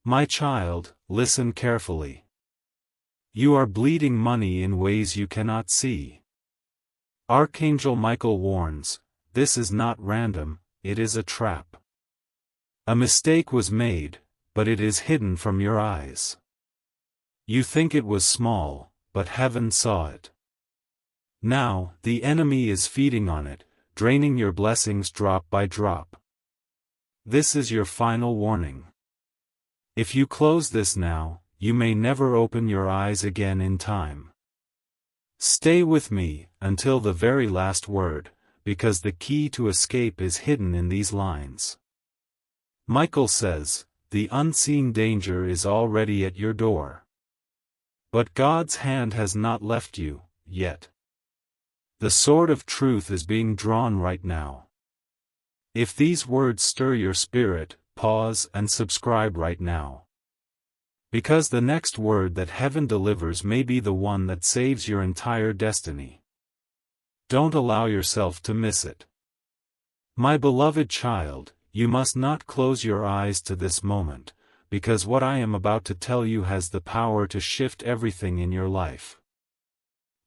My child, listen carefully. You are bleeding money in ways you cannot see. Archangel Michael warns, this is not random, it is a trap. A mistake was made, but it is hidden from your eyes. You think it was small, but heaven saw it. Now, the enemy is feeding on it, draining your blessings drop by drop. This is your final warning. If you close this now, you may never open your eyes again in time. Stay with me, until the very last word, because the key to escape is hidden in these lines. Michael says, the unseen danger is already at your door. But God's hand has not left you, yet. The sword of truth is being drawn right now. If these words stir your spirit, pause and subscribe right now. Because the next word that heaven delivers may be the one that saves your entire destiny. Don't allow yourself to miss it. My beloved child, you must not close your eyes to this moment, because what I am about to tell you has the power to shift everything in your life.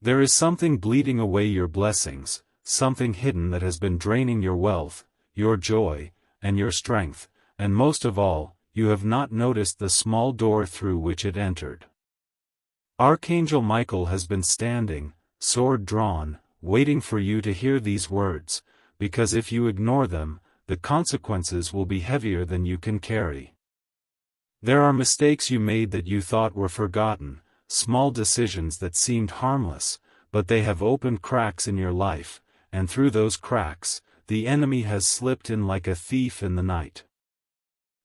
There is something bleeding away your blessings, something hidden that has been draining your wealth, your joy, and your strength, and most of all, you have not noticed the small door through which it entered. Archangel Michael has been standing, sword drawn, waiting for you to hear these words, because if you ignore them, the consequences will be heavier than you can carry. There are mistakes you made that you thought were forgotten, small decisions that seemed harmless, but they have opened cracks in your life, and through those cracks, the enemy has slipped in like a thief in the night.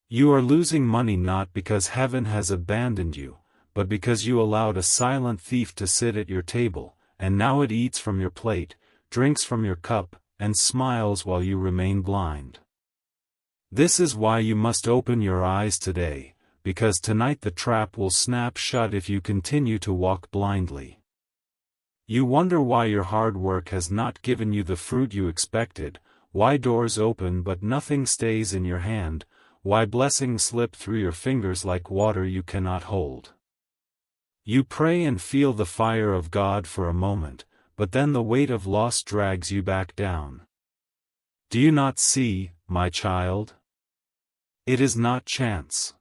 You are losing money not because heaven has abandoned you, but because you allowed a silent thief to sit at your table, and now it eats from your plate, drinks from your cup, and smiles while you remain blind. This is why you must open your eyes today, because tonight the trap will snap shut if you continue to walk blindly. You wonder why your hard work has not given you the fruit you expected, why doors open but nothing stays in your hand, why blessings slip through your fingers like water you cannot hold. You pray and feel the fire of God for a moment, but then the weight of loss drags you back down. Do you not see, my child? It is not chance.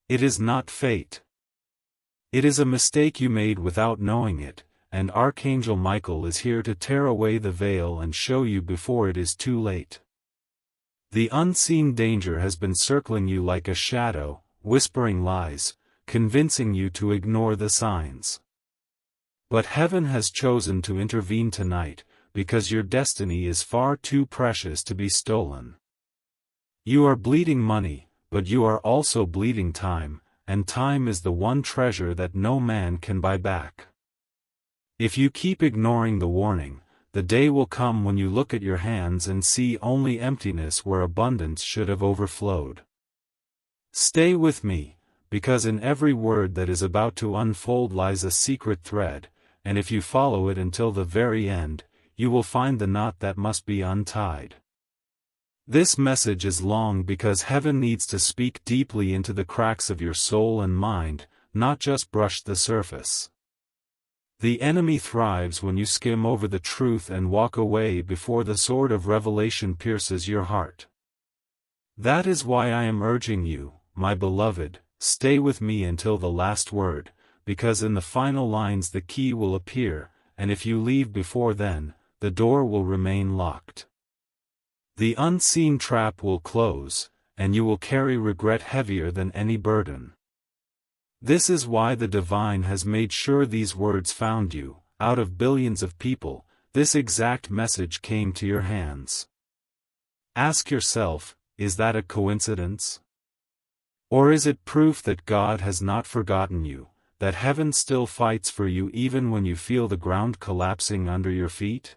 It is not fate. It is a mistake you made without knowing it, and Archangel Michael is here to tear away the veil and show you before it is too late. The unseen danger has been circling you like a shadow, whispering lies, convincing you to ignore the signs. But heaven has chosen to intervene tonight, because your destiny is far too precious to be stolen. You are bleeding money, but you are also bleeding time, and time is the one treasure that no man can buy back. If you keep ignoring the warning, the day will come when you look at your hands and see only emptiness where abundance should have overflowed. Stay with me, because in every word that is about to unfold lies a secret thread, and if you follow it until the very end, you will find the knot that must be untied. This message is long because heaven needs to speak deeply into the cracks of your soul and mind, not just brush the surface. The enemy thrives when you skim over the truth and walk away before the sword of revelation pierces your heart. That is why I am urging you, my beloved, stay with me until the last word, because in the final lines the key will appear, and if you leave before then, the door will remain locked. The unseen trap will close, and you will carry regret heavier than any burden. This is why the divine has made sure these words found you. Out of billions of people, this exact message came to your hands. Ask yourself, is that a coincidence? Or is it proof that God has not forgotten you, that heaven still fights for you even when you feel the ground collapsing under your feet?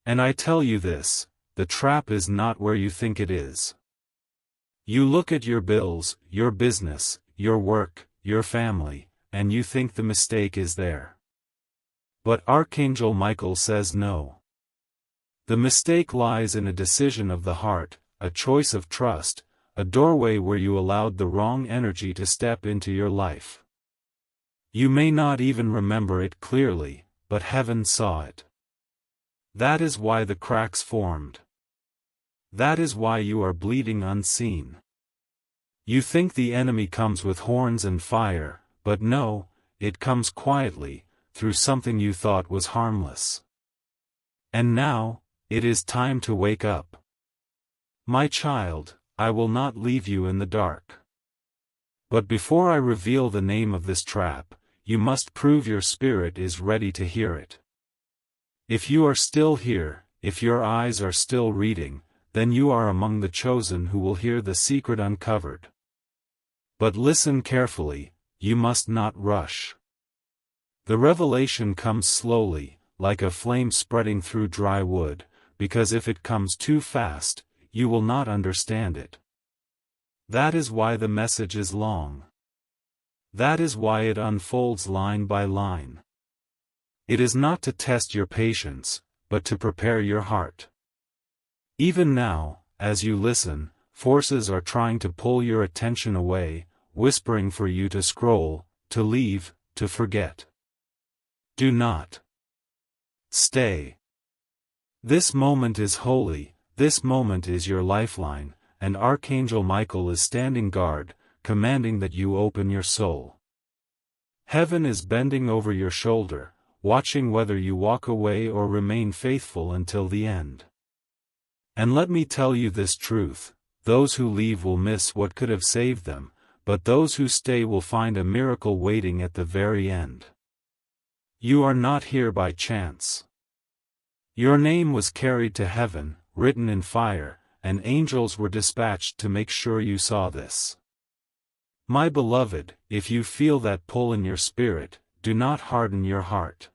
And I tell you this, the trap is not where you think it is. You look at your bills, your business, your work, your family, and you think the mistake is there. But Archangel Michael says no. The mistake lies in a decision of the heart, a choice of trust, a doorway where you allowed the wrong energy to step into your life. You may not even remember it clearly, but heaven saw it. That is why the cracks formed. That is why you are bleeding unseen. You think the enemy comes with horns and fire, but no, it comes quietly, through something you thought was harmless. And now, it is time to wake up. My child, I will not leave you in the dark. But before I reveal the name of this trap, you must prove your spirit is ready to hear it. If you are still here, if your eyes are still reading, then you are among the chosen who will hear the secret uncovered. But listen carefully, you must not rush. The revelation comes slowly, like a flame spreading through dry wood, because if it comes too fast, you will not understand it. That is why the message is long. That is why it unfolds line by line. It is not to test your patience, but to prepare your heart. Even now, as you listen, forces are trying to pull your attention away, whispering for you to scroll, to leave, to forget. Do not. Stay. This moment is holy, this moment is your lifeline, and Archangel Michael is standing guard, commanding that you open your soul. Heaven is bending over your shoulder, watching whether you walk away or remain faithful until the end. And let me tell you this truth, those who leave will miss what could have saved them, but those who stay will find a miracle waiting at the very end. You are not here by chance. Your name was carried to heaven, written in fire, and angels were dispatched to make sure you saw this. My beloved, if you feel that pull in your spirit, do not harden your heart.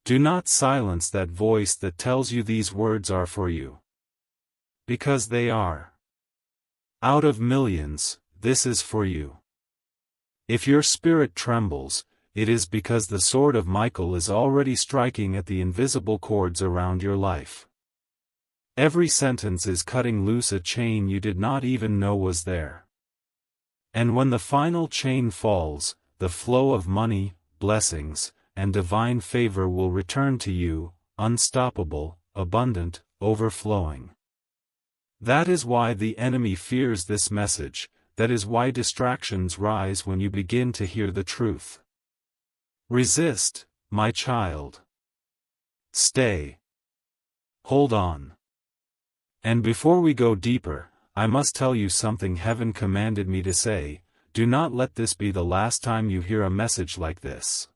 Do not silence that voice that tells you these words are for you. Because they are. Out of millions, this is for you. If your spirit trembles, it is because the sword of Michael is already striking at the invisible cords around your life. Every sentence is cutting loose a chain you did not even know was there. And when the final chain falls, the flow of money, blessings, and divine favor will return to you, unstoppable, abundant, overflowing. That is why the enemy fears this message, that is why distractions rise when you begin to hear the truth. Resist, my child. Stay. Hold on. And before we go deeper, I must tell you something heaven commanded me to say. Do not let this be the last time you hear a message like this.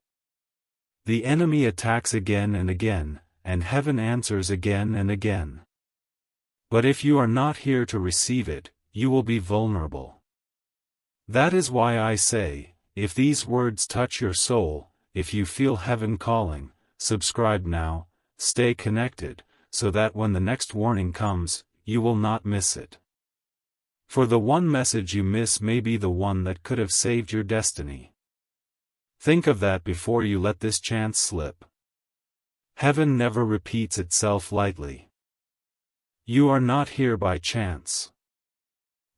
The enemy attacks again and again, and heaven answers again and again. But if you are not here to receive it, you will be vulnerable. That is why I say, if these words touch your soul, if you feel heaven calling, subscribe now, stay connected, so that when the next warning comes, you will not miss it. For the one message you miss may be the one that could have saved your destiny. Think of that before you let this chance slip. Heaven never repeats itself lightly. You are not here by chance.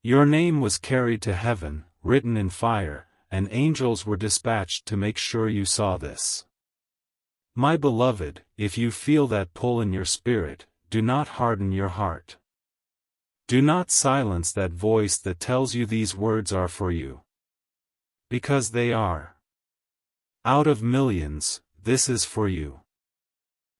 Your name was carried to heaven, written in fire, and angels were dispatched to make sure you saw this. My beloved, if you feel that pull in your spirit, do not harden your heart. Do not silence that voice that tells you these words are for you. Because they are. Out of millions, this is for you.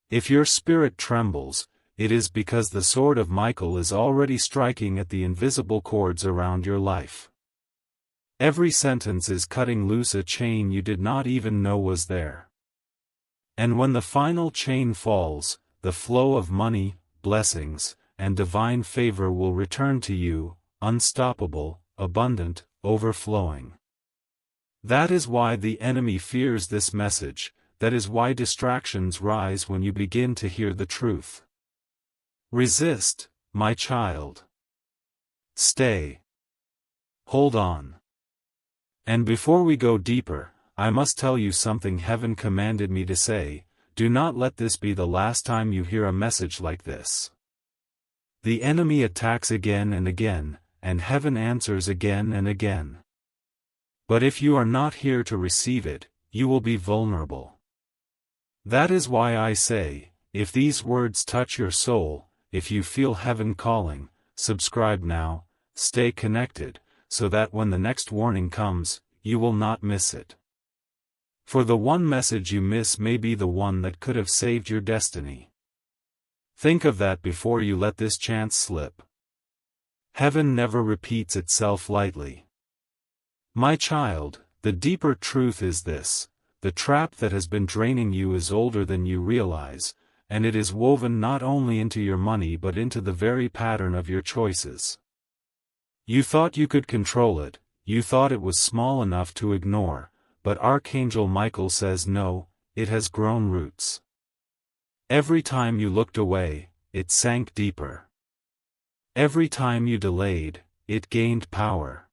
If your spirit trembles, it is because the sword of Michael is already striking at the invisible cords around your life. Every sentence is cutting loose a chain you did not even know was there. And when the final chain falls, the flow of money, blessings, and divine favor will return to you, unstoppable, abundant, overflowing. That is why the enemy fears this message, that is why distractions rise when you begin to hear the truth. Resist, my child. Stay. Hold on. And before we go deeper, I must tell you something heaven commanded me to say. Do not let this be the last time you hear a message like this. The enemy attacks again and again, and heaven answers again and again. But if you are not here to receive it, you will be vulnerable. That is why I say, if these words touch your soul, if you feel heaven calling, subscribe now, stay connected, so that when the next warning comes, you will not miss it. For the one message you miss may be the one that could have saved your destiny. Think of that before you let this chance slip. Heaven never repeats itself lightly. My child, the deeper truth is this: the trap that has been draining you is older than you realize, and it is woven not only into your money but into the very pattern of your choices. You thought you could control it, you thought it was small enough to ignore, but Archangel Michael says no, it has grown roots. Every time you looked away, it sank deeper. Every time you delayed, it gained power.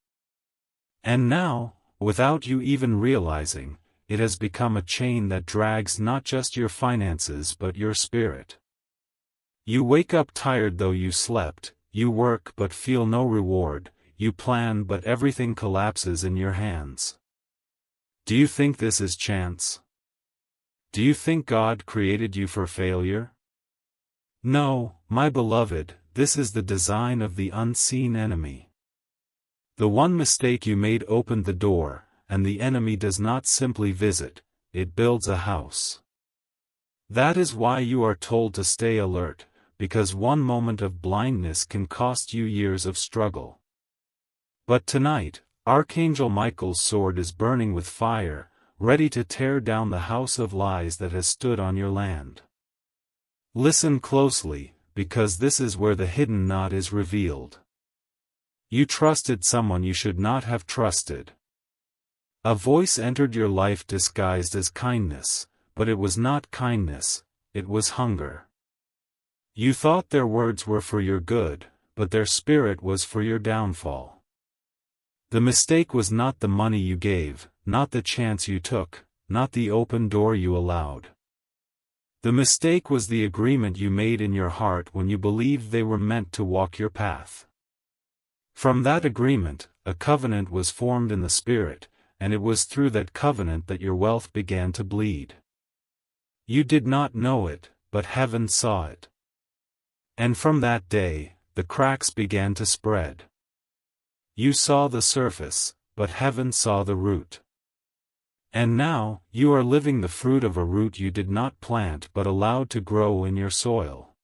And now, without you even realizing, it has become a chain that drags not just your finances but your spirit. You wake up tired though you slept, you work but feel no reward, you plan but everything collapses in your hands. Do you think this is chance? Do you think God created you for failure? No, my beloved, this is the design of the unseen enemy. The one mistake you made opened the door, and the enemy does not simply visit, it builds a house. That is why you are told to stay alert, because one moment of blindness can cost you years of struggle. But tonight, Archangel Michael's sword is burning with fire, ready to tear down the house of lies that has stood on your land. Listen closely, because this is where the hidden knot is revealed. You trusted someone you should not have trusted. A voice entered your life disguised as kindness, but it was not kindness, it was hunger. You thought their words were for your good, but their spirit was for your downfall. The mistake was not the money you gave, not the chance you took, not the open door you allowed. The mistake was the agreement you made in your heart when you believed they were meant to walk your path. From that agreement, a covenant was formed in the spirit, and it was through that covenant that your wealth began to bleed. You did not know it, but heaven saw it. And from that day, the cracks began to spread. You saw the surface, but heaven saw the root. And now, you are living the fruit of a root you did not plant but allowed to grow in your soil.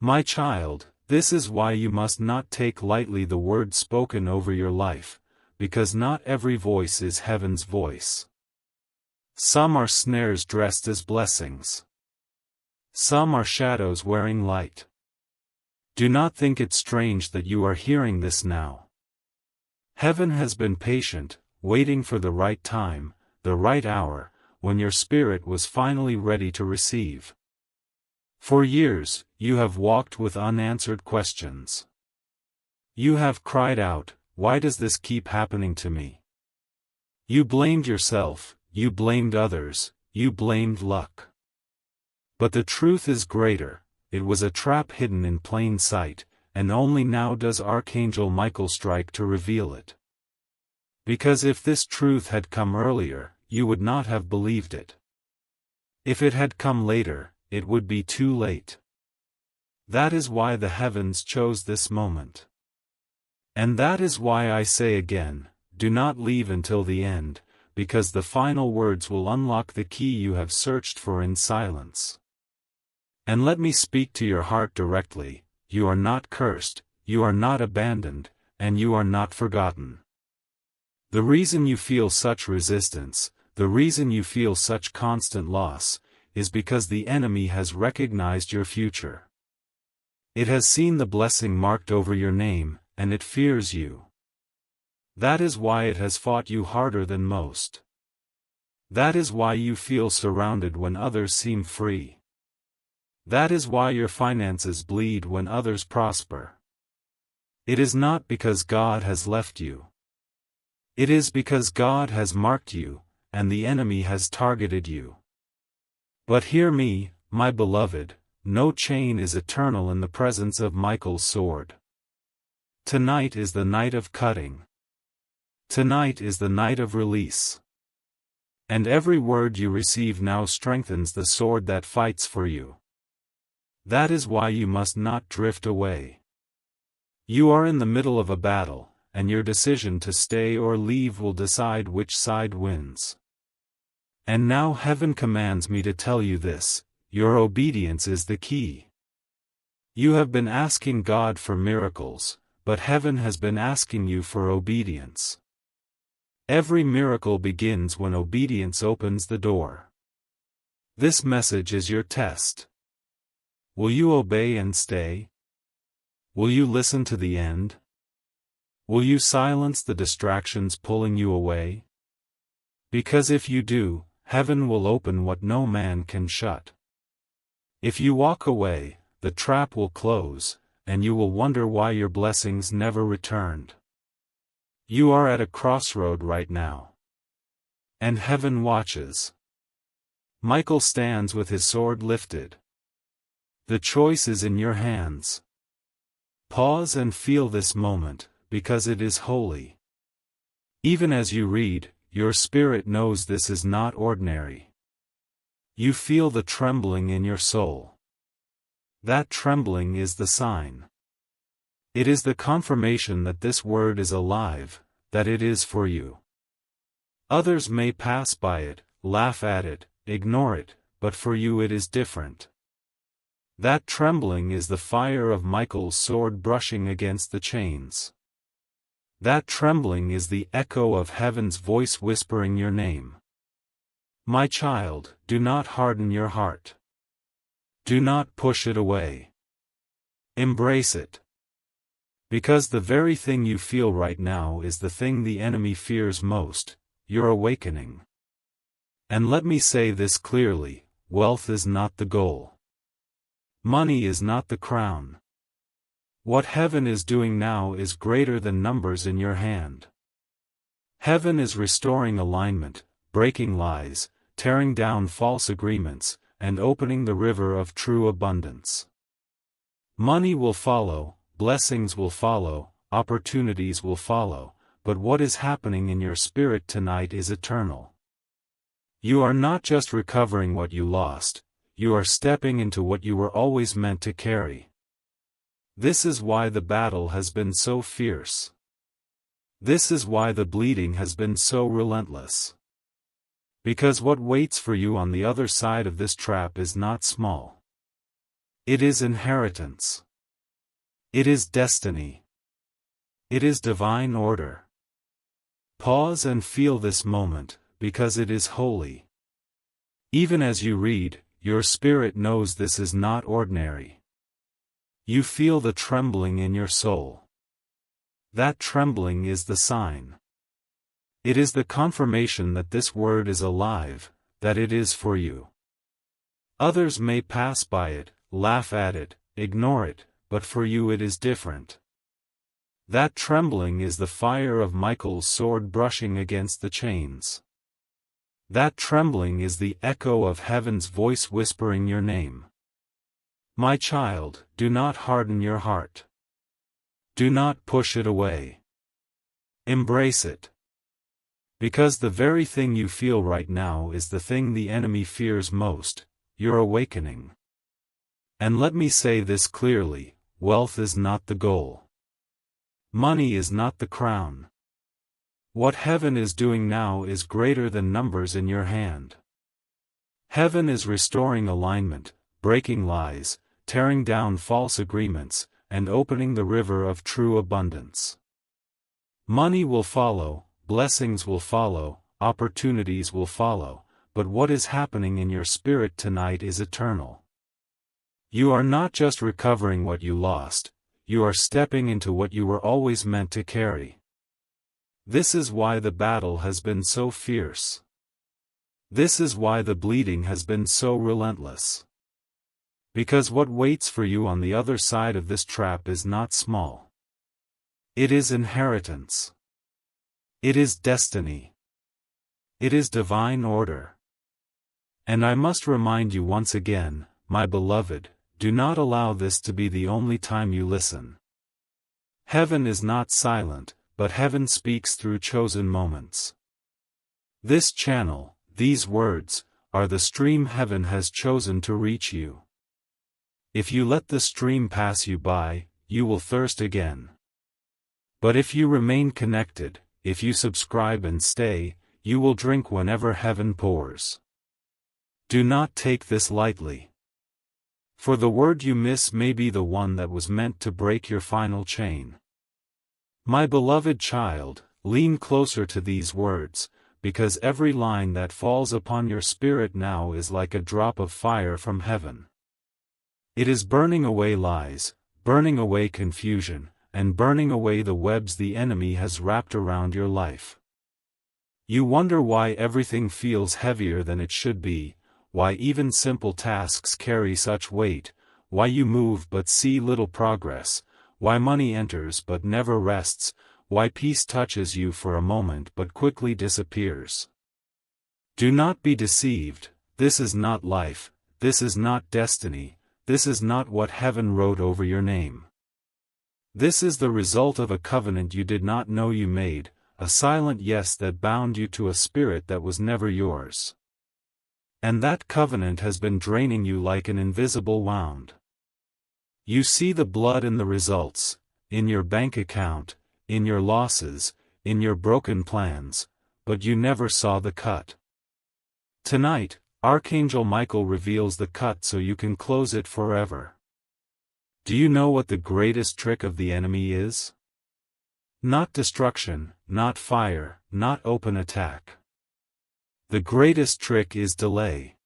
My child, this is why you must not take lightly the word spoken over your life, because not every voice is heaven's voice. Some are snares dressed as blessings. Some are shadows wearing light. Do not think it strange that you are hearing this now. Heaven has been patient, waiting for the right time, the right hour, when your spirit was finally ready to receive. For years, you have walked with unanswered questions. You have cried out, "Why does this keep happening to me?" You blamed yourself, you blamed others, you blamed luck. But the truth is greater, it was a trap hidden in plain sight, and only now does Archangel Michael strike to reveal it. Because if this truth had come earlier, you would not have believed it. If it had come later, it would be too late. That is why the heavens chose this moment. And that is why I say again, do not leave until the end, because the final words will unlock the key you have searched for in silence. And let me speak to your heart directly, you are not cursed, you are not abandoned, and you are not forgotten. The reason you feel such resistance, the reason you feel such constant loss, is because the enemy has recognized your future. It has seen the blessing marked over your name, and it fears you. That is why it has fought you harder than most. That is why you feel surrounded when others seem free. That is why your finances bleed when others prosper. It is not because God has left you. It is because God has marked you, and the enemy has targeted you. But hear me, my beloved, no chain is eternal in the presence of Michael's sword. Tonight is the night of cutting. Tonight is the night of release. And every word you receive now strengthens the sword that fights for you. That is why you must not drift away. You are in the middle of a battle, and your decision to stay or leave will decide which side wins. And now heaven commands me to tell you this: your obedience is the key. You have been asking God for miracles, but heaven has been asking you for obedience. Every miracle begins when obedience opens the door. This message is your test. Will you obey and stay? Will you listen to the end? Will you silence the distractions pulling you away? Because if you do, heaven will open what no man can shut. If you walk away, the trap will close, and you will wonder why your blessings never returned. You are at a crossroad right now. And heaven watches. Michael stands with his sword lifted. The choice is in your hands. Pause and feel this moment, because it is holy. Even as you read, your spirit knows this is not ordinary. You feel the trembling in your soul. That trembling is the sign. It is the confirmation that this word is alive, that it is for you. Others may pass by it, laugh at it, ignore it, but for you it is different. That trembling is the fire of Michael's sword brushing against the chains. That trembling is the echo of heaven's voice whispering your name. My child, do not harden your heart. Do not push it away. Embrace it. Because the very thing you feel right now is the thing the enemy fears most, your awakening. And let me say this clearly: wealth is not the goal. Money is not the crown. What heaven is doing now is greater than numbers in your hand. Heaven is restoring alignment, breaking lies, tearing down false agreements, and opening the river of true abundance. Money will follow, blessings will follow, opportunities will follow, but what is happening in your spirit tonight is eternal. You are not just recovering what you lost, you are stepping into what you were always meant to carry. This is why the battle has been so fierce. This is why the bleeding has been so relentless. Because what waits for you on the other side of this trap is not small. It is inheritance. It is destiny. It is divine order. Pause and feel this moment, because it is holy. Even as you read, your spirit knows this is not ordinary. You feel the trembling in your soul. That trembling is the sign. It is the confirmation that this word is alive, that it is for you. Others may pass by it, laugh at it, ignore it, but for you it is different. That trembling is the fire of Michael's sword brushing against the chains. That trembling is the echo of heaven's voice whispering your name. My child, do not harden your heart. Do not push it away. Embrace it. Because the very thing you feel right now is the thing the enemy fears most, your awakening. And let me say this clearly: wealth is not the goal. Money is not the crown. What heaven is doing now is greater than numbers in your hand. Heaven is restoring alignment, breaking lies, tearing down false agreements, and opening the river of true abundance. Money will follow, blessings will follow, opportunities will follow, but what is happening in your spirit tonight is eternal. You are not just recovering what you lost, you are stepping into what you were always meant to carry. This is why the battle has been so fierce. This is why the bleeding has been so relentless. Because what waits for you on the other side of this trap is not small. It is inheritance. It is destiny. It is divine order. And I must remind you once again, my beloved, do not allow this to be the only time you listen. Heaven is not silent, but heaven speaks through chosen moments. This channel, these words, are the stream heaven has chosen to reach you. If you let the stream pass you by, you will thirst again. But if you remain connected, if you subscribe and stay, you will drink whenever heaven pours. Do not take this lightly. For the word you miss may be the one that was meant to break your final chain. My beloved child, lean closer to these words, because every line that falls upon your spirit now is like a drop of fire from heaven. It is burning away lies, burning away confusion, and burning away the webs the enemy has wrapped around your life. You wonder why everything feels heavier than it should be, why even simple tasks carry such weight, why you move but see little progress, why money enters but never rests, why peace touches you for a moment but quickly disappears. Do not be deceived, this is not life, this is not destiny, this is not what heaven wrote over your name. This is the result of a covenant you did not know you made, a silent yes that bound you to a spirit that was never yours. And that covenant has been draining you like an invisible wound. You see the blood in the results, in your bank account, in your losses, in your broken plans, but you never saw the cut. Tonight, Archangel Michael reveals the cut so you can close it forever. Do you know what the greatest trick of the enemy is? Not destruction, not fire, not open attack. The greatest trick is delay.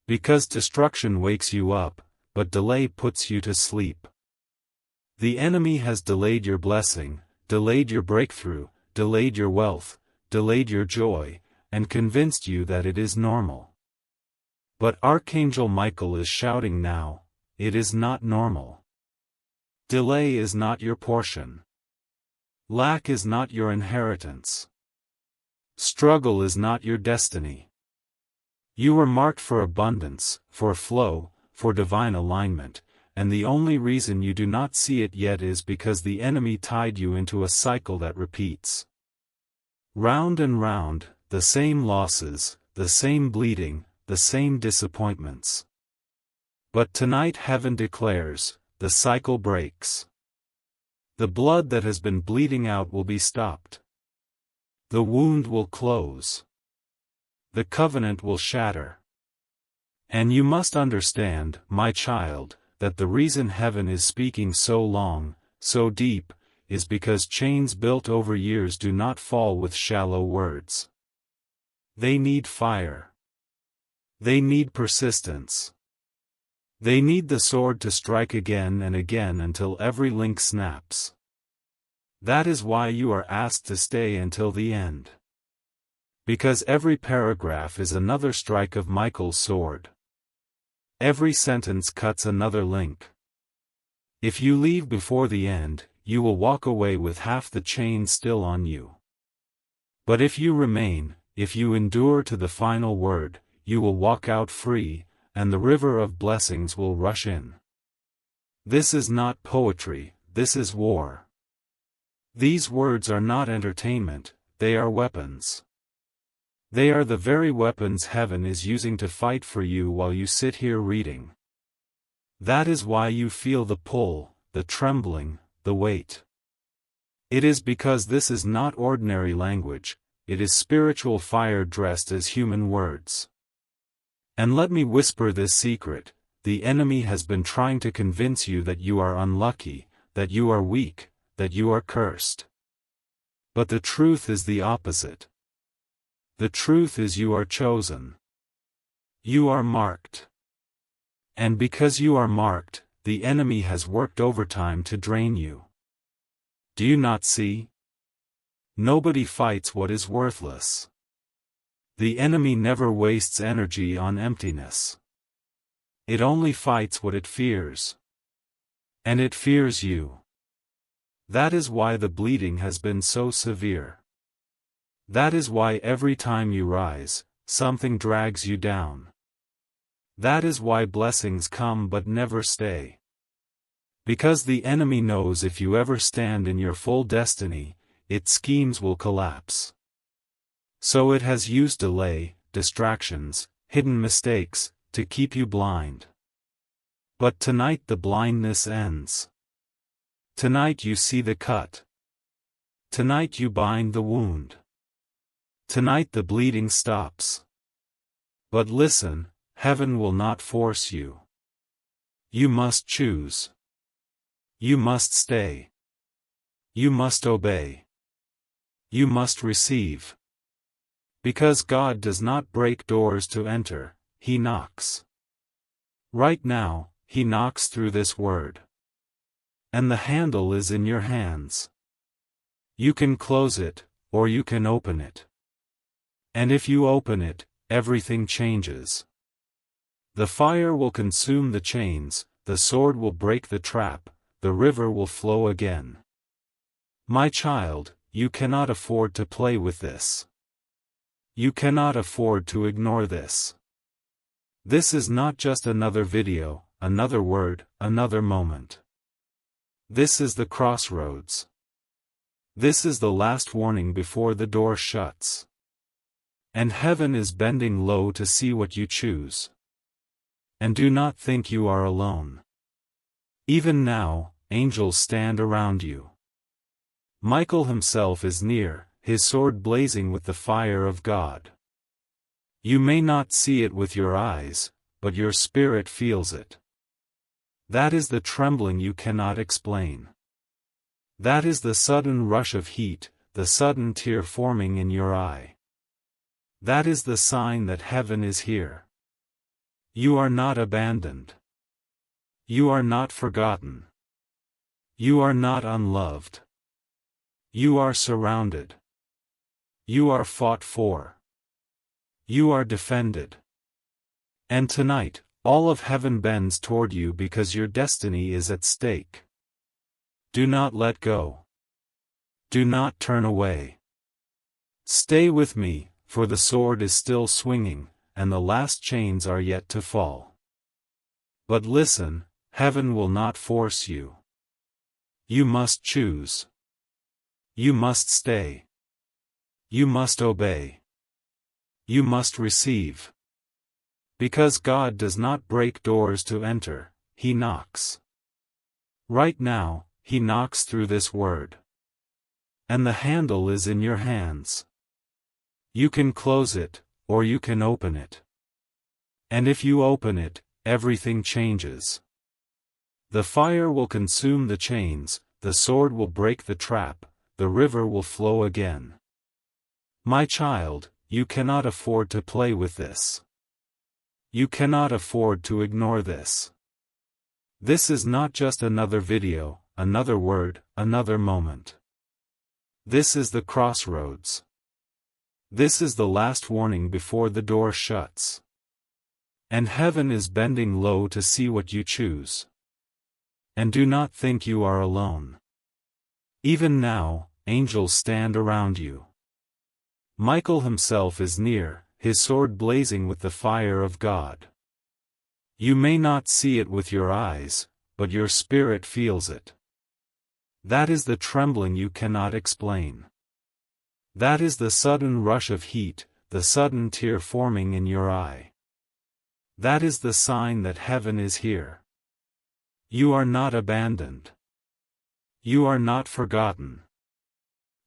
Because destruction wakes you up, but delay puts you to sleep. The enemy has delayed your blessing, delayed your breakthrough, delayed your wealth, delayed your joy, and convinced you that it is normal. But Archangel Michael is shouting now, it is not normal. Delay is not your portion. Lack is not your inheritance. Struggle is not your destiny. You were marked for abundance, for flow, for divine alignment, and the only reason you do not see it yet is because the enemy tied you into a cycle that repeats. Round and round, the same losses, the same bleeding, the same disappointments. But tonight heaven declares, the cycle breaks. The blood that has been bleeding out will be stopped. The wound will close. The covenant will shatter. And you must understand, my child, that the reason heaven is speaking so long, so deep, is because chains built over years do not fall with shallow words. They need fire. They need persistence. They need the sword to strike again and again until every link snaps. That is why you are asked to stay until the end. Because every paragraph is another strike of Michael's sword. Every sentence cuts another link. If you leave before the end, you will walk away with half the chain still on you. But if you remain, if you endure to the final word, you will walk out free, and the river of blessings will rush in. This is not poetry, this is war. These words are not entertainment, they are weapons. They are the very weapons heaven is using to fight for you while you sit here reading. That is why you feel the pull, the trembling, the weight. It is because this is not ordinary language, it is spiritual fire dressed as human words. And let me whisper this secret, the enemy has been trying to convince you that you are unlucky, that you are weak, that you are cursed. But the truth is the opposite. The truth is you are chosen. You are marked. And because you are marked, the enemy has worked overtime to drain you. Do you not see? Nobody fights what is worthless. The enemy never wastes energy on emptiness. It only fights what it fears. And it fears you. That is why the bleeding has been so severe. That is why every time you rise, something drags you down. That is why blessings come but never stay. Because the enemy knows if you ever stand in your full destiny, its schemes will collapse. So it has used delay, distractions, hidden mistakes, to keep you blind. But tonight the blindness ends. Tonight you see the cut. Tonight you bind the wound. Tonight the bleeding stops. But listen, heaven will not force you. You must choose. You must stay. You must obey. You must receive. Because God does not break doors to enter, He knocks. Right now, He knocks through this word. And the handle is in your hands. You can close it, or you can open it. And if you open it, everything changes. The fire will consume the chains, the sword will break the trap, the river will flow again. My child, you cannot afford to play with this. You cannot afford to ignore this. This is not just another video, another word, another moment. This is the crossroads. This is the last warning before the door shuts. And heaven is bending low to see what you choose. And do not think you are alone. Even now, angels stand around you. Michael himself is near, his sword blazing with the fire of God. You may not see it with your eyes, but your spirit feels it. That is the trembling you cannot explain. That is the sudden rush of heat, the sudden tear forming in your eye. That is the sign that heaven is here. You are not abandoned. You are not forgotten. You are not unloved. You are surrounded. You are fought for. You are defended. And tonight, all of heaven bends toward you because your destiny is at stake. Do not let go. Do not turn away. Stay with me, for the sword is still swinging, and the last chains are yet to fall. But listen, heaven will not force you. You must choose. You must stay. You must obey. You must receive. Because God does not break doors to enter, He knocks. Right now, He knocks through this word. And the handle is in your hands. You can close it, or you can open it. And if you open it, everything changes. The fire will consume the chains, the sword will break the trap, the river will flow again. My child, you cannot afford to play with this. You cannot afford to ignore this. This is not just another video, another word, another moment. This is the crossroads. This is the last warning before the door shuts. And heaven is bending low to see what you choose. And do not think you are alone. Even now, angels stand around you. Michael himself is near, his sword blazing with the fire of God. You may not see it with your eyes, but your spirit feels it. That is the trembling you cannot explain. That is the sudden rush of heat, the sudden tear forming in your eye. That is the sign that heaven is here. You are not abandoned. You are not forgotten.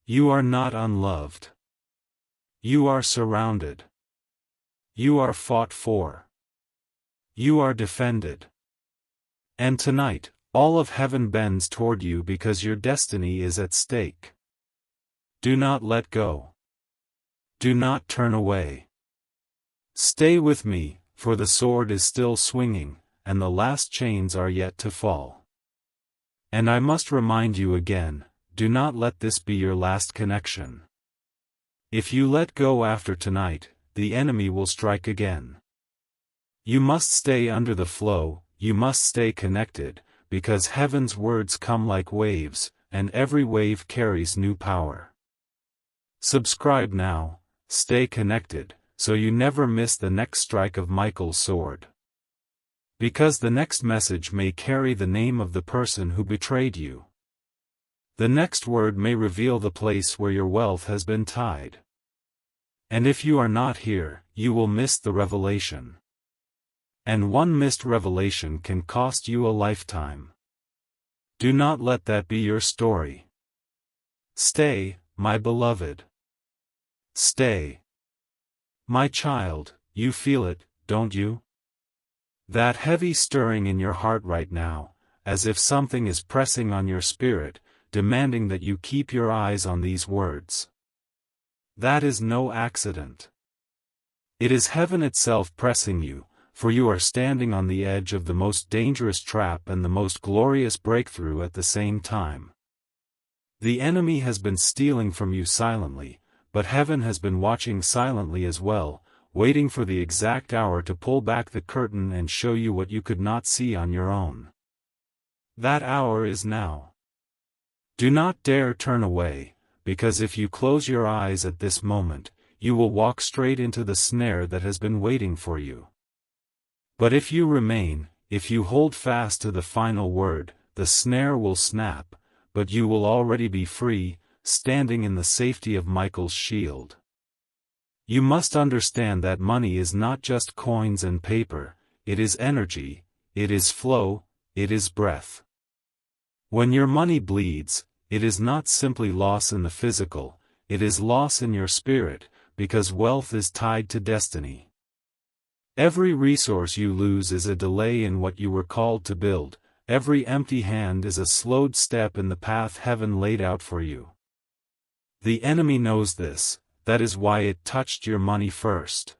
You are not unloved. You are surrounded. You are fought for. You are defended. And tonight, all of heaven bends toward you because your destiny is at stake. Do not let go. Do not turn away. Stay with me, for the sword is still swinging, and the last chains are yet to fall. And I must remind you again, do not let this be your last connection. If you let go after tonight, the enemy will strike again. You must stay under the flow, you must stay connected, because heaven's words come like waves, and every wave carries new power. Subscribe now, stay connected, so you never miss the next strike of Michael's sword. Because the next message may carry the name of the person who betrayed you. The next word may reveal the place where your wealth has been tied. And if you are not here, you will miss the revelation. And one missed revelation can cost you a lifetime. Do not let that be your story. Stay, my beloved. Stay. My child, you feel it, don't you? That heavy stirring in your heart right now, as if something is pressing on your spirit, demanding that you keep your eyes on these words. That is no accident. It is heaven itself pressing you, for you are standing on the edge of the most dangerous trap and the most glorious breakthrough at the same time. The enemy has been stealing from you silently, but heaven has been watching silently as well, waiting for the exact hour to pull back the curtain and show you what you could not see on your own. That hour is now. Do not dare turn away, because if you close your eyes at this moment, you will walk straight into the snare that has been waiting for you. But if you remain, if you hold fast to the final word, the snare will snap, but you will already be free, standing in the safety of Michael's shield. You must understand that money is not just coins and paper, it is energy, it is flow, it is breath. When your money bleeds, it is not simply loss in the physical, it is loss in your spirit, because wealth is tied to destiny. Every resource you lose is a delay in what you were called to build, every empty hand is a slowed step in the path heaven laid out for you. The enemy knows this, that is why it touched your money first.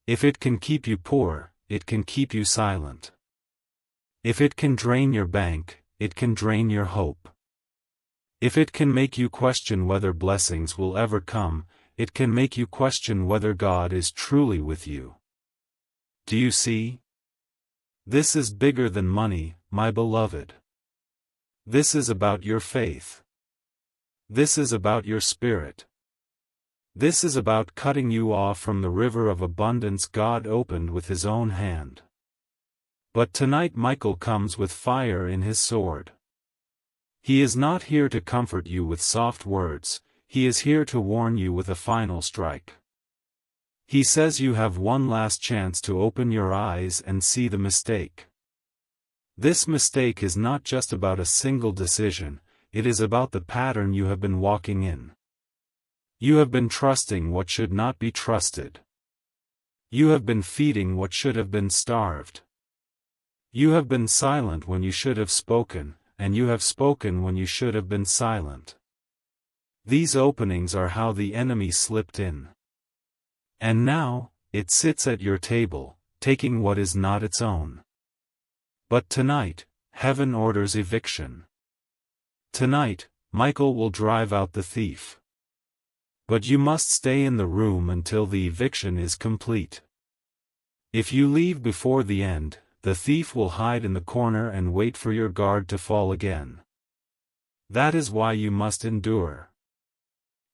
If it can keep you poor, it can keep you silent. If it can drain your bank, it can drain your hope. If it can make you question whether blessings will ever come, it can make you question whether God is truly with you. Do you see? This is bigger than money, my beloved. This is about your faith. This is about your spirit. This is about cutting you off from the river of abundance God opened with His own hand. But tonight Michael comes with fire in his sword. He is not here to comfort you with soft words, he is here to warn you with a final strike. He says you have one last chance to open your eyes and see the mistake. This mistake is not just about a single decision, it is about the pattern you have been walking in. You have been trusting what should not be trusted. You have been feeding what should have been starved. You have been silent when you should have spoken, and you have spoken when you should have been silent. These openings are how the enemy slipped in. And now, it sits at your table, taking what is not its own. But tonight, heaven orders eviction. Tonight, Michael will drive out the thief. But you must stay in the room until the eviction is complete. If you leave before the end, the thief will hide in the corner and wait for your guard to fall again. That is why you must endure.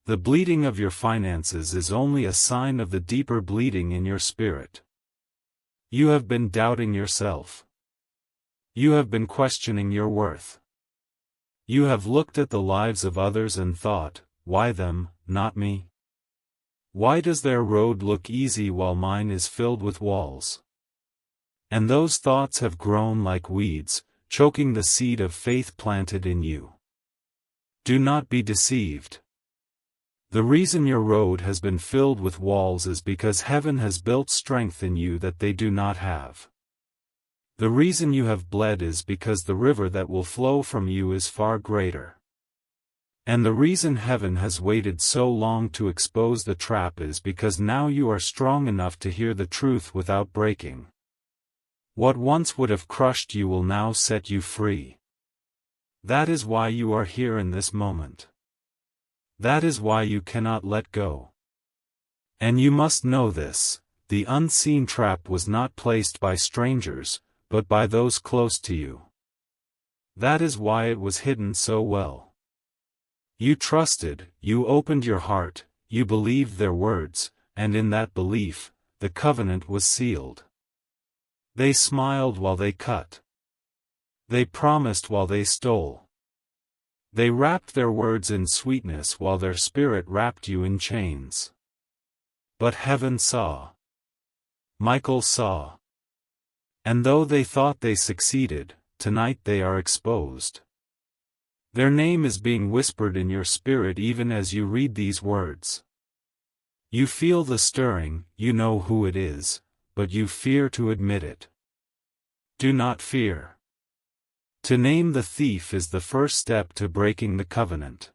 The bleeding of your finances is only a sign of the deeper bleeding in your spirit. You have been doubting yourself. You have been questioning your worth. You have looked at the lives of others and thought, why them, not me? Why does their road look easy while mine is filled with walls? And those thoughts have grown like weeds, choking the seed of faith planted in you. Do not be deceived. The reason your road has been filled with walls is because heaven has built strength in you that they do not have. The reason you have bled is because the river that will flow from you is far greater. And the reason heaven has waited so long to expose the trap is because now you are strong enough to hear the truth without breaking. What once would have crushed you will now set you free. That is why you are here in this moment. That is why you cannot let go. And you must know this, the unseen trap was not placed by strangers, but by those close to you. That is why it was hidden so well. You trusted, you opened your heart, you believed their words, and in that belief, the covenant was sealed. They smiled while they cut. They promised while they stole. They wrapped their words in sweetness while their spirit wrapped you in chains. But heaven saw. Michael saw. And though they thought they succeeded, tonight they are exposed. Their name is being whispered in your spirit even as you read these words. You feel the stirring, you know who it is, but you fear to admit it. Do not fear. To name the thief is the first step to breaking the covenant.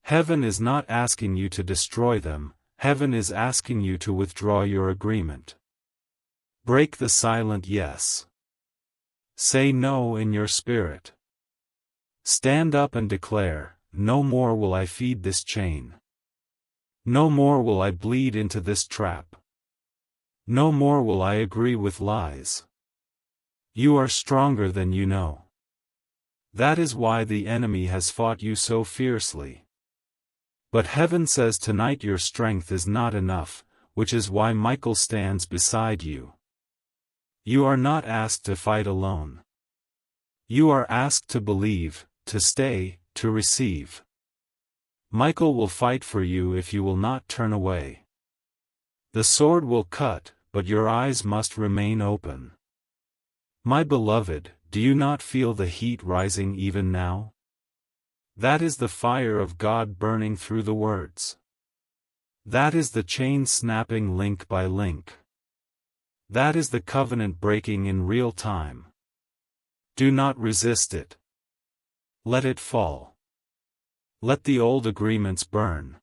Heaven is not asking you to destroy them, heaven is asking you to withdraw your agreement. Break the silent yes. Say no in your spirit. Stand up and declare, no more will I feed this chain. No more will I bleed into this trap. No more will I agree with lies. You are stronger than you know. That is why the enemy has fought you so fiercely. But heaven says tonight your strength is not enough, which is why Michael stands beside you. You are not asked to fight alone. You are asked to believe, to stay, to receive. Michael will fight for you if you will not turn away. The sword will cut, but your eyes must remain open. My beloved, do you not feel the heat rising even now? That is the fire of God burning through the words. That is the chain snapping link by link. That is the covenant breaking in real time. Do not resist it. Let it fall. Let the old agreements burn.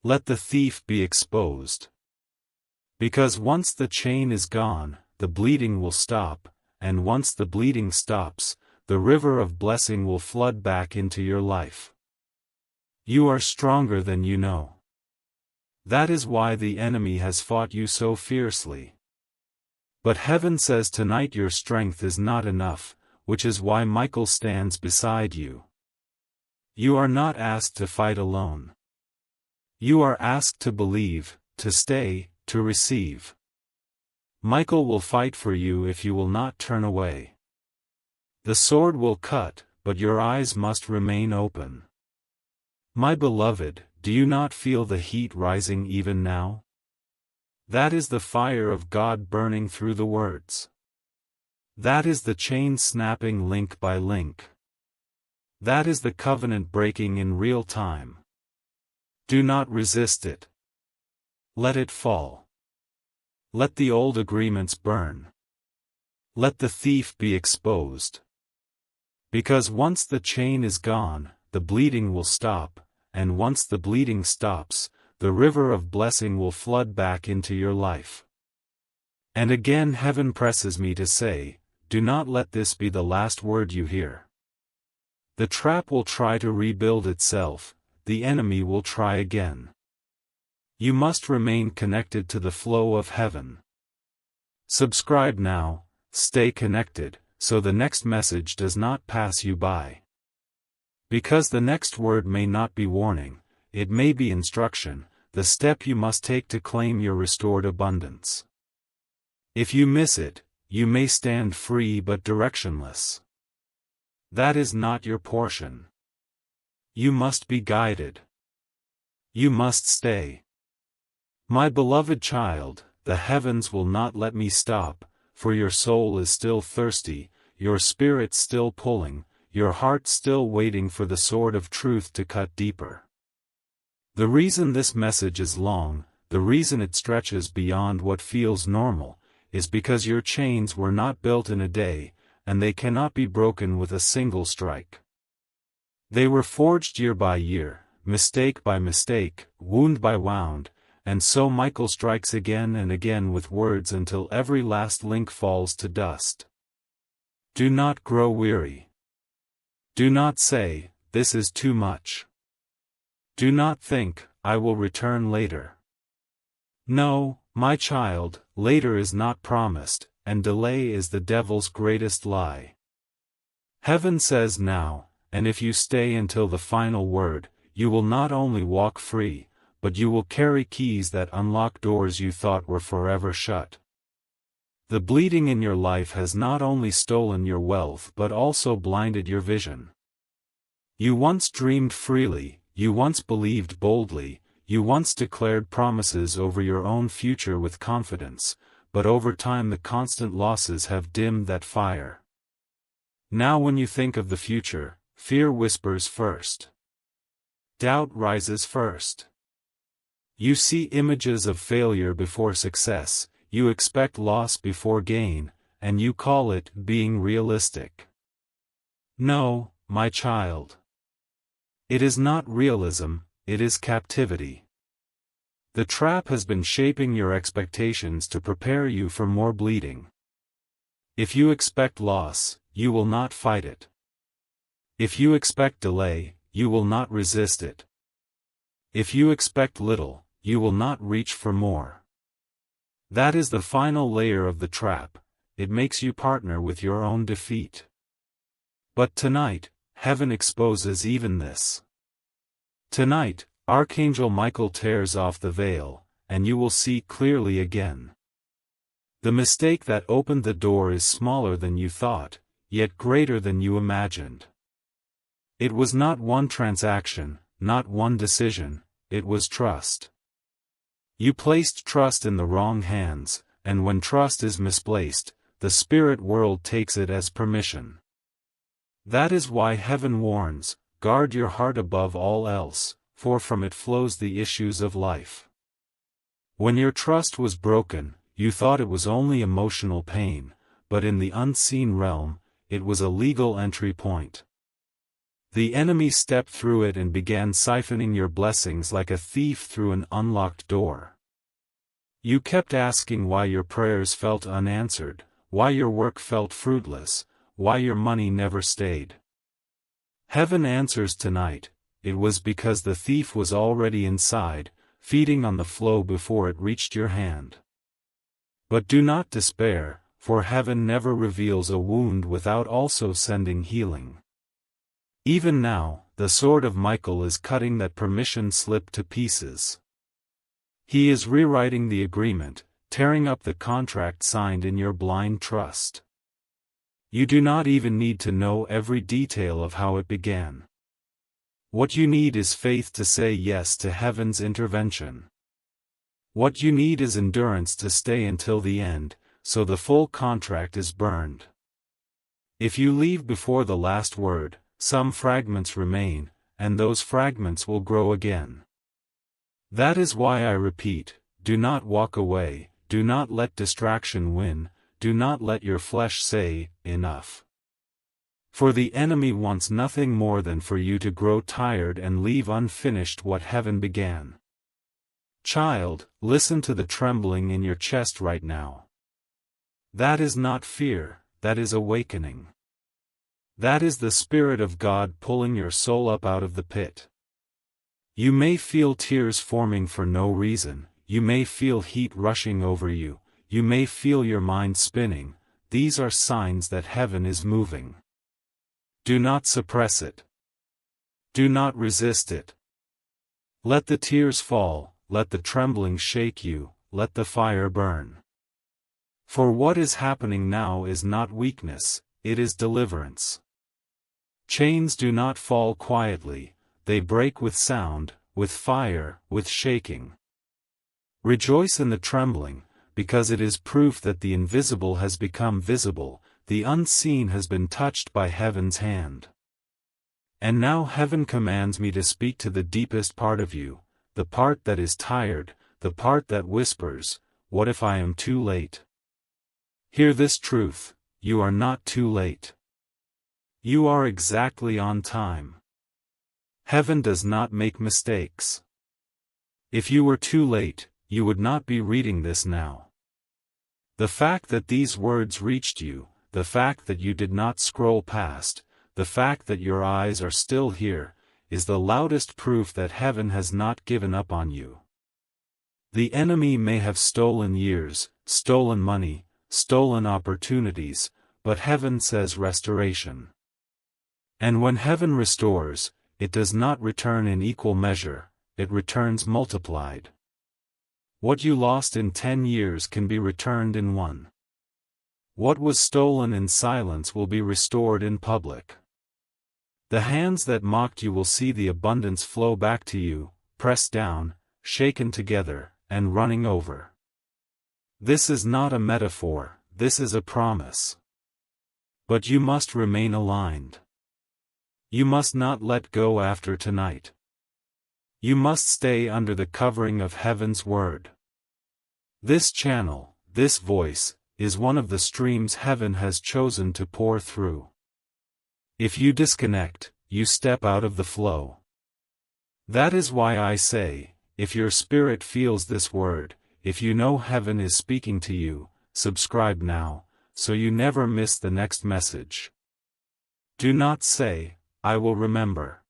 Let the thief be exposed. Because once the chain is gone, the bleeding will stop, and once the bleeding stops, the river of blessing will flood back into your life. You are stronger than you know. That is why the enemy has fought you so fiercely. But heaven says tonight your strength is not enough, which is why Michael stands beside you. You are not asked to fight alone. You are asked to believe, to stay, to receive. Michael will fight for you if you will not turn away. The sword will cut, but your eyes must remain open. My beloved, do you not feel the heat rising even now? That is the fire of God burning through the words. That is the chain snapping link by link. That is the covenant breaking in real time. Do not resist it. Let it fall. Let the old agreements burn. Let the thief be exposed. Because once the chain is gone, the bleeding will stop, and once the bleeding stops, the river of blessing will flood back into your life. And again heaven presses me to say, do not let this be the last word you hear. The trap will try to rebuild itself, the enemy will try again. You must remain connected to the flow of heaven. Subscribe now, stay connected, so the next message does not pass you by. Because the next word may not be warning, it may be instruction, the step you must take to claim your restored abundance. If you miss it, you may stand free but directionless. That is not your portion. You must be guided. You must stay. My beloved child, the heavens will not let me stop, for your soul is still thirsty, your spirit still pulling, your heart still waiting for the sword of truth to cut deeper. The reason this message is long, the reason it stretches beyond what feels normal, is because your chains were not built in a day, and they cannot be broken with a single strike. They were forged year by year, mistake by mistake, wound by wound, and so Michael strikes again and again with words until every last link falls to dust. Do not grow weary. Do not say, this is too much. Do not think, I will return later. No, my child, later is not promised, and delay is the devil's greatest lie. Heaven says now, and if you stay until the final word, you will not only walk free, but you will carry keys that unlock doors you thought were forever shut. The bleeding in your life has not only stolen your wealth but also blinded your vision. You once dreamed freely, you once believed boldly, you once declared promises over your own future with confidence, but over time the constant losses have dimmed that fire. Now when you think of the future, fear whispers first. Doubt rises first. You see images of failure before success, you expect loss before gain, and you call it being realistic. No, my child. It is not realism, it is captivity. The trap has been shaping your expectations to prepare you for more bleeding. If you expect loss, you will not fight it. If you expect delay, you will not resist it. If you expect little, you will not reach for more. That is the final layer of the trap, it makes you partner with your own defeat. But tonight, heaven exposes even this. Tonight, Archangel Michael tears off the veil, and you will see clearly again. The mistake that opened the door is smaller than you thought, yet greater than you imagined. It was not one transaction, not one decision, it was trust. You placed trust in the wrong hands, and when trust is misplaced, the spirit world takes it as permission. That is why heaven warns, guard your heart above all else, for from it flows the issues of life. When your trust was broken, you thought it was only emotional pain, but in the unseen realm, it was a legal entry point. The enemy stepped through it and began siphoning your blessings like a thief through an unlocked door. You kept asking why your prayers felt unanswered, why your work felt fruitless, why your money never stayed. Heaven answers tonight, it was because the thief was already inside, feeding on the flow before it reached your hand. But do not despair, for heaven never reveals a wound without also sending healing. Even now, the sword of Michael is cutting that permission slip to pieces. He is rewriting the agreement, tearing up the contract signed in your blind trust. You do not even need to know every detail of how it began. What you need is faith to say yes to heaven's intervention. What you need is endurance to stay until the end, so the full contract is burned. If you leave before the last word, some fragments remain, and those fragments will grow again. That is why I repeat, do not walk away, do not let distraction win, do not let your flesh say, enough. For the enemy wants nothing more than for you to grow tired and leave unfinished what heaven began. Child, listen to the trembling in your chest right now. That is not fear, that is awakening. That is the Spirit of God pulling your soul up out of the pit. You may feel tears forming for no reason, you may feel heat rushing over you, you may feel your mind spinning, these are signs that heaven is moving. Do not suppress it. Do not resist it. Let the tears fall, let the trembling shake you, let the fire burn. For what is happening now is not weakness, it is deliverance. Chains do not fall quietly, they break with sound, with fire, with shaking. Rejoice in the trembling, because it is proof that the invisible has become visible, the unseen has been touched by heaven's hand. And now heaven commands me to speak to the deepest part of you, the part that is tired, the part that whispers, what if I am too late? Hear this truth, you are not too late. You are exactly on time. Heaven does not make mistakes. If you were too late, you would not be reading this now. The fact that these words reached you, the fact that you did not scroll past, the fact that your eyes are still here, is the loudest proof that heaven has not given up on you. The enemy may have stolen years, stolen money, stolen opportunities, but heaven says restoration. And when heaven restores, it does not return in equal measure, it returns multiplied. What you lost in 10 years can be returned in 1. What was stolen in silence will be restored in public. The hands that mocked you will see the abundance flow back to you, pressed down, shaken together, and running over. This is not a metaphor, this is a promise. But you must remain aligned. You must not let go after tonight. You must stay under the covering of heaven's word. This channel, this voice, is one of the streams heaven has chosen to pour through. If you disconnect, you step out of the flow. That is why I say, if your spirit feels this word, if you know heaven is speaking to you, subscribe now, so you never miss the next message. Do not say, I will remember.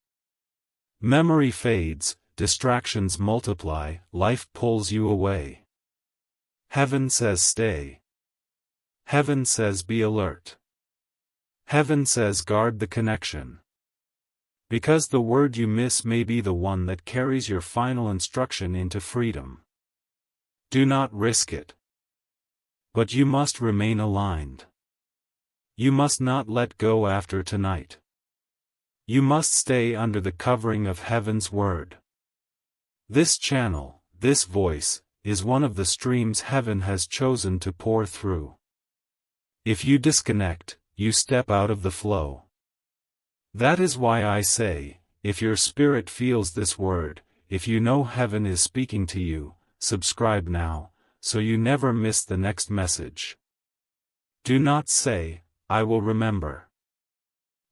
Memory fades, distractions multiply, life pulls you away. Heaven says stay. Heaven says be alert. Heaven says guard the connection. Because the word you miss may be the one that carries your final instruction into freedom. Do not risk it. But you must remain aligned. You must not let go after tonight. You must stay under the covering of heaven's word. This channel, this voice, is one of the streams heaven has chosen to pour through. If you disconnect, you step out of the flow. That is why I say, if your spirit feels this word, if you know heaven is speaking to you, subscribe now, so you never miss the next message. Do not say, I will remember.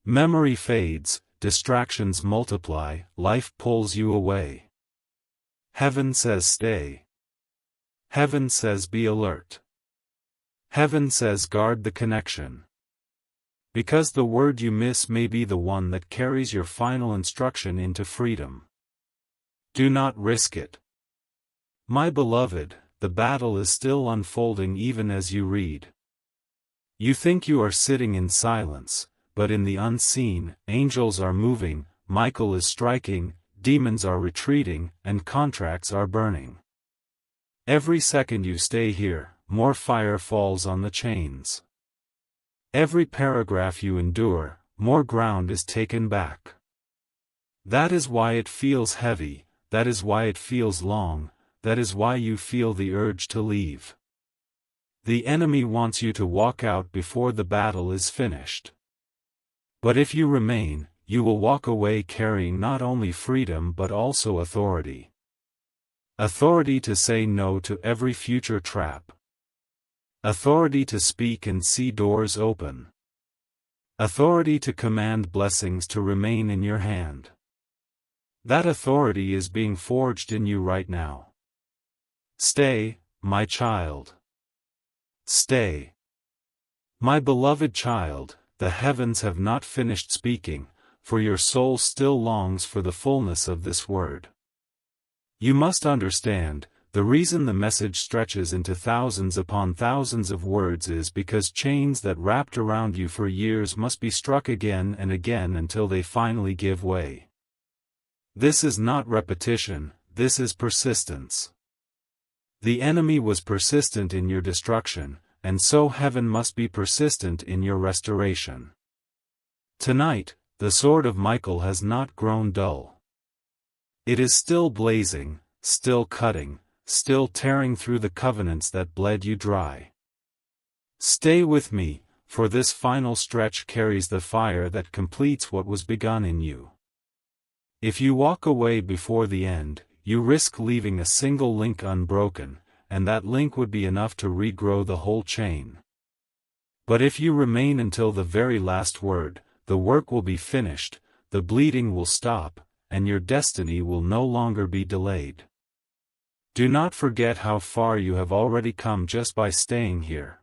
Memory fades, distractions multiply, life pulls you away. Heaven says stay. Heaven says be alert. Heaven says guard the connection. Because the word you miss may be the one that carries your final instruction into freedom. Do not risk it. My beloved, the battle is still unfolding even as you read. You think you are sitting in silence, but in the unseen, angels are moving, Michael is striking, demons are retreating, and contracts are burning. Every second you stay here, more fire falls on the chains. Every paragraph you endure, more ground is taken back. That is why it feels heavy, that is why it feels long, that is why you feel the urge to leave. The enemy wants you to walk out before the battle is finished. But if you remain, you will walk away carrying not only freedom but also authority. Authority to say no to every future trap. Authority to speak and see doors open. Authority to command blessings to remain in your hand. That authority is being forged in you right now. Stay, my child. Stay. My beloved child, the heavens have not finished speaking, for your soul still longs for the fullness of this word. You must understand, the reason the message stretches into thousands upon thousands of words is because chains that wrapped around you for years must be struck again and again until they finally give way. This is not repetition, this is persistence. The enemy was persistent in your destruction, and so heaven must be persistent in your restoration. Tonight, the sword of Michael has not grown dull. It is still blazing, still cutting, still tearing through the covenants that bled you dry. Stay with me, for this final stretch carries the fire that completes what was begun in you. If you walk away before the end, you risk leaving a single link unbroken, and that link would be enough to regrow the whole chain. But if you remain until the very last word, the work will be finished, the bleeding will stop, and your destiny will no longer be delayed. Do not forget how far you have already come just by staying here.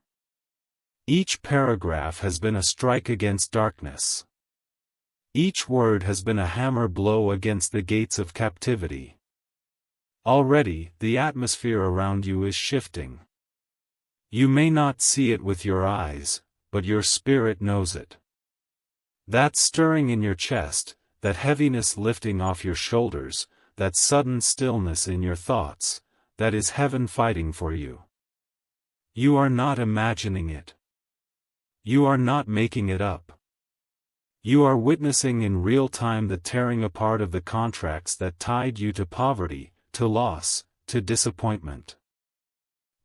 Each paragraph has been a strike against darkness. Each word has been a hammer blow against the gates of captivity. Already, the atmosphere around you is shifting. You may not see it with your eyes, but your spirit knows it. That stirring in your chest, that heaviness lifting off your shoulders, that sudden stillness in your thoughts, that is heaven fighting for you. You are not imagining it. You are not making it up. You are witnessing in real time the tearing apart of the contracts that tied you to poverty, to loss, to disappointment.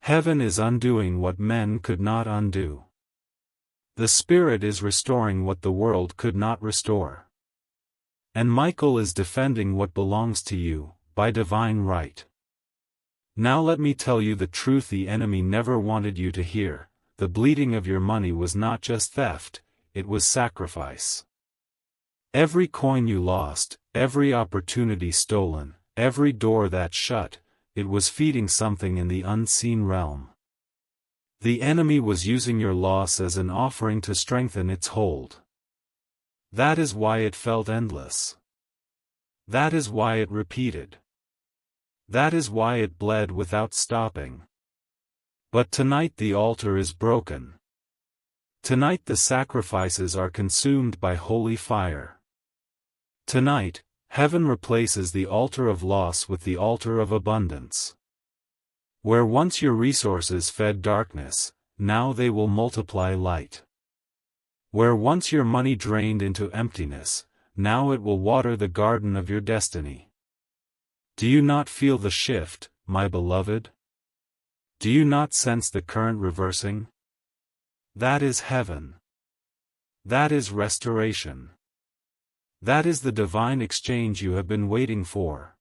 Heaven is undoing what men could not undo. The Spirit is restoring what the world could not restore. And Michael is defending what belongs to you, by divine right. Now let me tell you the truth the enemy never wanted you to hear. The bleeding of your money was not just theft, it was sacrifice. Every coin you lost, every opportunity stolen, every door that shut, it was feeding something in the unseen realm. The enemy was using your loss as an offering to strengthen its hold. That is why it felt endless. That is why it repeated. That is why it bled without stopping. But tonight the altar is broken. Tonight the sacrifices are consumed by holy fire. Tonight, heaven replaces the altar of loss with the altar of abundance. Where once your resources fed darkness, now they will multiply light. Where once your money drained into emptiness, now it will water the garden of your destiny. Do you not feel the shift, my beloved? Do you not sense the current reversing? That is heaven. That is restoration. That is the divine exchange you have been waiting for.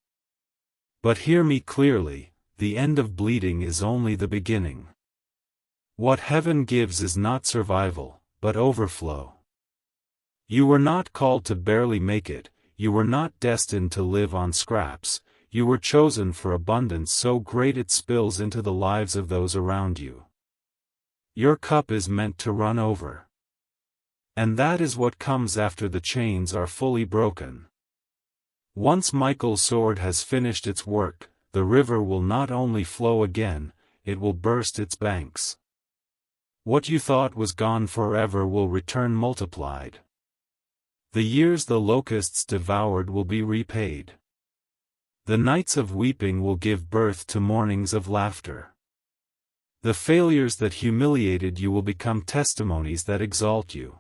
But hear me clearly, the end of bleeding is only the beginning. What heaven gives is not survival, but overflow. You were not called to barely make it, you were not destined to live on scraps, you were chosen for abundance so great it spills into the lives of those around you. Your cup is meant to run over. And that is what comes after the chains are fully broken. Once Michael's sword has finished its work, the river will not only flow again, it will burst its banks. What you thought was gone forever will return multiplied. The years the locusts devoured will be repaid. The nights of weeping will give birth to mornings of laughter. The failures that humiliated you will become testimonies that exalt you.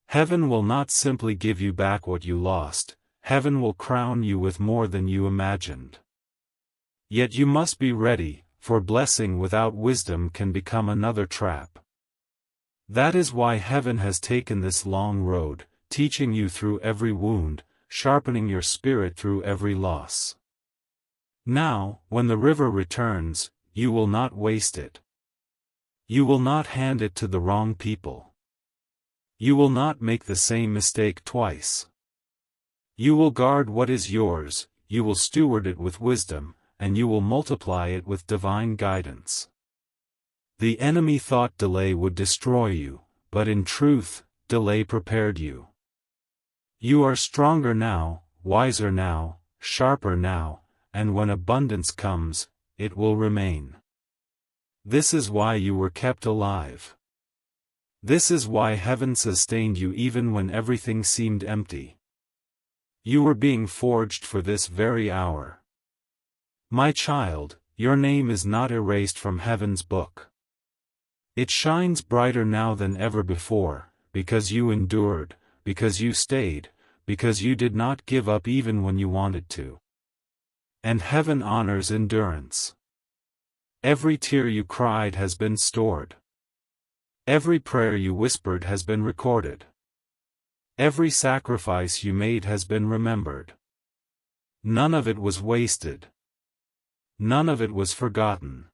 Heaven will not simply give you back what you lost, heaven will crown you with more than you imagined. Yet you must be ready, for blessing without wisdom can become another trap. That is why heaven has taken this long road, teaching you through every wound, sharpening your spirit through every loss. Now, when the river returns, you will not waste it. You will not hand it to the wrong people. You will not make the same mistake twice. You will guard what is yours, you will steward it with wisdom, and you will multiply it with divine guidance. The enemy thought delay would destroy you, but in truth, delay prepared you. You are stronger now, wiser now, sharper now, and when abundance comes, it will remain. This is why you were kept alive. This is why heaven sustained you even when everything seemed empty. You were being forged for this very hour. My child, your name is not erased from heaven's book. It shines brighter now than ever before, because you endured, because you stayed, because you did not give up even when you wanted to. And heaven honors endurance. Every tear you cried has been stored. Every prayer you whispered has been recorded. Every sacrifice you made has been remembered. None of it was wasted. None of it was forgotten.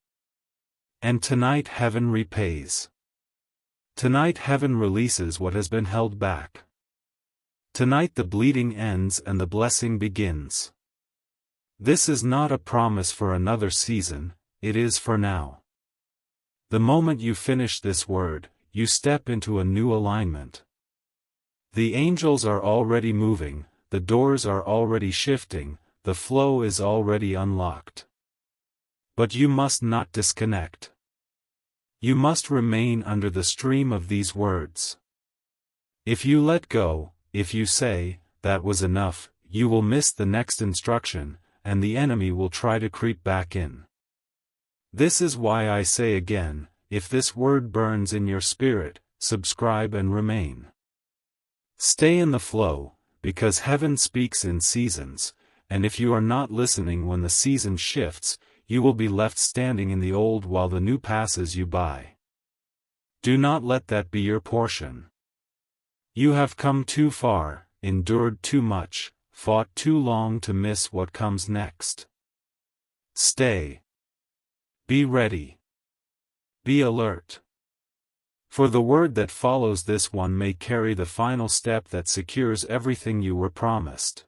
And tonight heaven repays. Tonight heaven releases what has been held back. Tonight the bleeding ends and the blessing begins. This is not a promise for another season, it is for now. The moment you finish this word, you step into a new alignment. The angels are already moving, the doors are already shifting, the flow is already unlocked. But you must not disconnect. You must remain under the stream of these words. If you let go, if you say, "That was enough," you will miss the next instruction, and the enemy will try to creep back in. This is why I say again, if this word burns in your spirit, subscribe and remain. Stay in the flow, because heaven speaks in seasons, and if you are not listening when the season shifts, you will be left standing in the old while the new passes you by. Do not let that be your portion. You have come too far, endured too much, fought too long to miss what comes next. Stay. Be ready. Be alert. For the word that follows this one may carry the final step that secures everything you were promised.